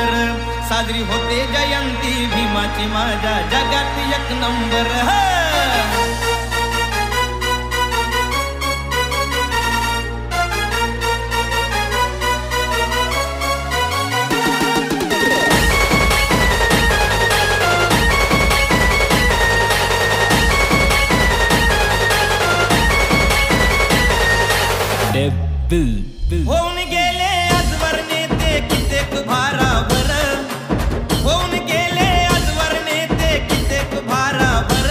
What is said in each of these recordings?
Number साजरी होते जयंती भीमाची माझ्या जगात एक नंबर. होऊन गेले आजवर नेते कित्येक भाराभर, होऊन गेले आजवर नेते कित्येक भाराभर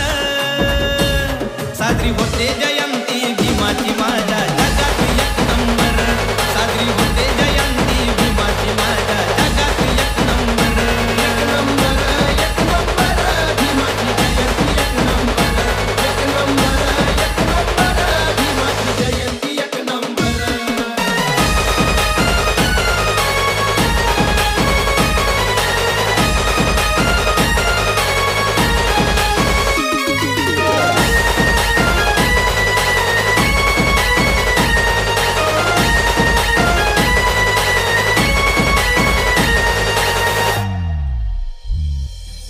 साजरी होते जयंती भीमाची माझ्या जगात एक नंबर साजरी होते जयंती भीमाची माझ्या जगात एक नंबर. एक नंबर एक नंबर भीमाची जयंती एक नंबर. एक नंबर एक नंबर भीमाची जयंती एक नंबर.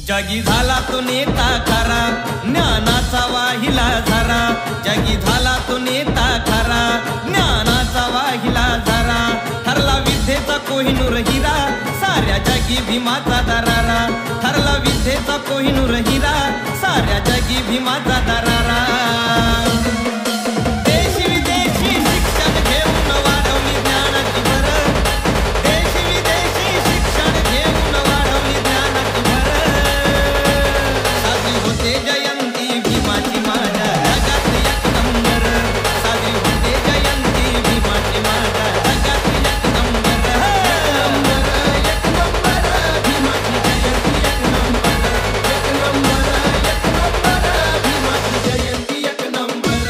जगी झाला तो नेता खरा ज्ञानाचा वाहिला झरा. जगी झाला तो नेता खरा ज्ञानाचा वाहिला झरा. ठरला विद्येचा कोहिनूर हिरा साऱ्या जगी भीमाचा दरारा. ठरला विद्येचा कोहिनूर हिरा साऱ्या जगी भीमाचा दरारा. देशी विदेशी शिक्षण घेऊन वाढवली ज्ञानाची भर. देशी विदेशी शिक्षण घेऊन वाढवली ज्ञानाची भर साजरी होते जयंती भीमाची माझ्या जगात एक नंबर साजरी होते जयंती भीमाची माझ्या जगात एक नंबर. एक नंबर भीमाची जयंती एक नंबर. एक नंबर एक नंबर भीमाची जयंती एक नंबर.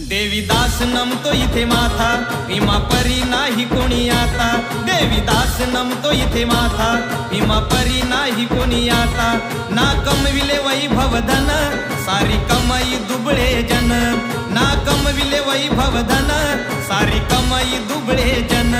देवीदास नमतो इथे माथा भीमा परी नाही कोणी आता. देवीदास नमतो इथे माथा भीमा परी नाही कोणी आता. ना कमविले वैभव धन सारी कमाई दुबळे जन. ना कमविले वैभव धन सारी कमाई दुबळे जन.